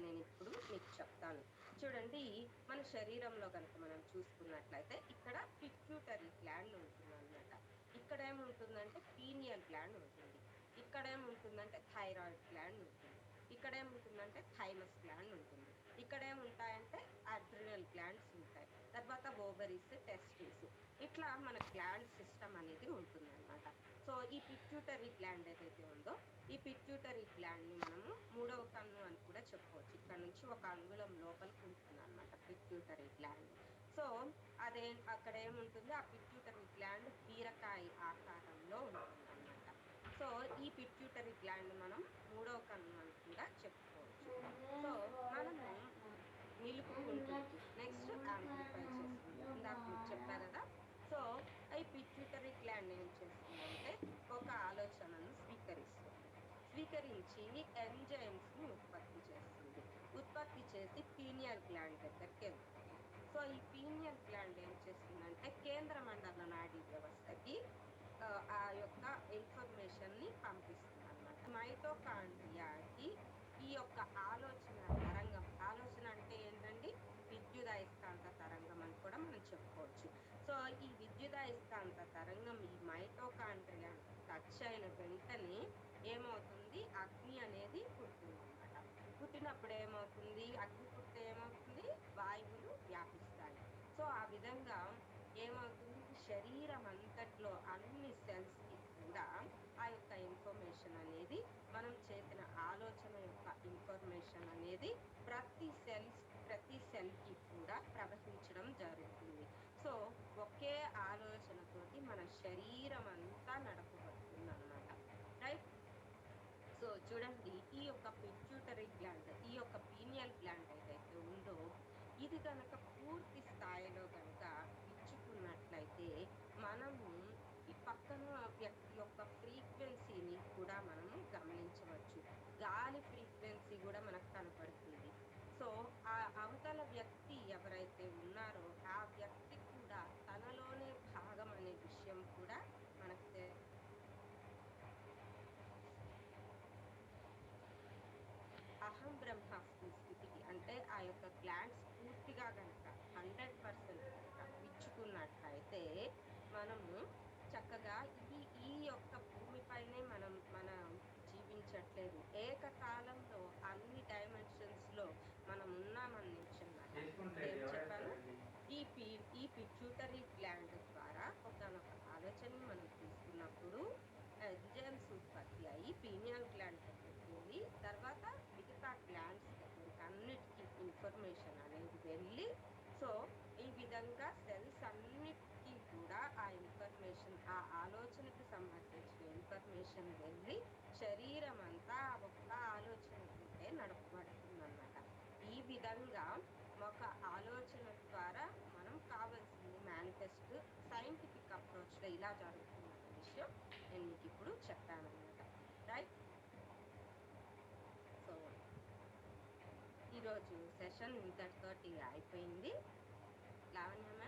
నేను ఇప్పుడు మీకు చెప్తాను. చూడండి, మన శరీరంలో గనక మనం చూసుకున్నట్లయితే ఇక్కడ పిట్యూటరీ గ్లాండ్ ఉంటుందనమాట. ఇక్కడేముంటుందంటే పీనియల్ గ్లాండ్ ఉంటుంది. ఇక్కడేముంటుందంటే థైరాయిడ్ గ్లాండ్ ఉంటుంది. ఇక్కడేముంటుందంటే థైమస్ గ్లాండ్ ఉంటుంది. ఇక్కడేముంటాయంటే అడ్రినల్ గ్లాండ్స్ ఉంటాయి. తర్వాత ఓవరీస్, టెస్టిస్, ఇట్లా మన గ్లాండ్ సిస్టమ్ అనేది ఉంటుందన్నమాట. సో, ఈ పిట్యూటరీ గ్లాండ్ ఏదైతే ఉందో, ఈ పిట్యూటరీ గ్లాండ్‌ని మనము మూడవ కన్ను అని కూడా చెప్పుకోవచ్చు. ఇక్కడ నుంచి ఒక అంగుళం లోపలికి ఉంటుందన్నమాట పిట్యూటరీ గ్లాండ్. సో, అక్కడేముంటుంది, ఆ పిట్యూటరీ గ్లాండ్ బీరకాయ ఆకారంలో ఉంటుందన్నమాట. సో, ఈ పిట్యూటరీ గ్లాండ్ మనం మూడవ కన్ను అని కూడా చెప్పుకోవచ్చు. సో, మనము నిలుపుకుంటుంది. నెక్స్ట్ యాంప్లిఫై చేస్తుంది. ఇందాక మీకు చెప్పా గదా! సో, ఈ పిట్యూటరీ గ్లాండ్ ఏం చేస్తుందంటే, ఒక ఆలోచనను స్వీకరిస్తుంది. స్వీకరించి ఎంజైమ్స్‌ని ఉత్పత్తి చేస్తుంది. ఉత్పత్తి చేసి పీనియల్ గ్లాండ్ దగ్గరికెళ్తుంది. సో, ఈ పీనియల్ గ్లాండ్ ఏం చేస్తుందంటే, కేంద్ర మండల నాడీ వ్యవస్థకి ఆ యొక్క ఇన్ఫర్మేషన్‌ని పంపిస్తుందనమాట. మైటోకాండ్రియాకి ఈ యొక్క ఆలోచన అంటే ఏంటండి? విద్యుదయస్కాంత తరంగం అని కూడా మనం చెప్పుకోవచ్చు. సో, ఈ విద్యుదయస్కాంత తరంగం ఈ మైటోకాండ్రియాని టచ్ అయిన వెంటనే ఏమవుతుంది? అగ్ని అనేది పుడుతుందనమాట. పుట్టినప్పుడు ఏమవుతుంది? అగ్ని పుడితే ఏమవుతుంది? వాయువులు వ్యాపిస్తాయి. సో, ఆ విధంగా ఏమవుతుంది? శరీరం అంతట్లో అన్ని సెల్స్‌కి కూడా ఆ యొక్క ఇన్ఫర్మేషన్ అనేది, మనం చేసిన ఆలోచన యొక్క ఇన్ఫర్మేషన్ అనేది ప్రతి సెల్‌కి కూడా ప్రవహించడం జరుగుతుంది. సో, ఒకే ఆలోచనతోటి మన శరీరం అంతా నడపబడుతుందనమాట. రైట్? సో, చూడండి, ఈ యొక్క పిట్యూటరీ గ్లాండ్, ఈ యొక్క పీనియల్ గ్లాండ్ ఏదైతే ఉందో, ఇది గనక పూర్తి స్థాయిలో గనక విచ్చుకున్నట్లయితే, మనము ఈ పక్కన వ్యక్తి యొక్క ఫ్రీక్వెన్సీని కూడా మనము గమనించవచ్చు. గాలి ఫ్రీక్వెన్సీ గూడా మనకు కనపడుతుంది. సో, ఆ అవతల వ్యక్తి ఎవరైతే ఉన్నారో, ఆ వ్యక్తి కూడా తనలోనే భాగం అనే విషయం కూడా మనకు అహం బ్రహ్మాస్మి స్థితికి, అంటే ఆ యొక్క గ్లాండ్స్ పూర్తిగా గనక 100% గనక విచ్చుకున్నట్టయితే, మనము చక్కగా ఈ యొక్క భూమిపైనే మనం జీవించట్లేదు. ఏకకాలంలో అన్ని డైమెన్షన్స్‌లో మనం ఉన్నామని నేను ఇప్పుడేం చెప్పాను? ఈ పి ఈ పిట్యూటరీ గ్లాండ్ ద్వారా ఒకానొక ఆలోచనని మనం తీసుకున్నప్పుడు ఎంజైమ్స్ ఉత్పత్తి అయ్యి పీనియల్ గ్లాండ్ దగ్గరికి వెళ్లి, తర్వాత మిగతా గ్లాండ్స్ దగ్గరికి అన్నిటికి ఇన్ఫర్మేషన్ అనేది వెళ్ళి, సో, ఈ విధంగా సెల్స్ అన్నిటికి కూడా ఆ ఇన్ఫర్మేషన్, ఆ ఆలోచనకి సంబంధించిన ఇన్ఫర్మేషన్ వెళ్ళి శరీరం అంతా ఆ ఒక్క ఆలోచనతోటే నడపబడుతుందన్నమాట. ఈ విధంగా ఒక ఆలోచన ద్వారా మనం కావాల్సింది మేనిఫెస్ట్ సైంటిఫిక్ అప్రోచ్‌లో ఇలా జరుగుతుందన్న విషయం నేను మీకిప్పుడు చెప్పాననమాట. రైట్? సో, ఈరోజు సెషన్ ఇంతటితోటి అయిపోయింది. లావణ్య మ్యామ్.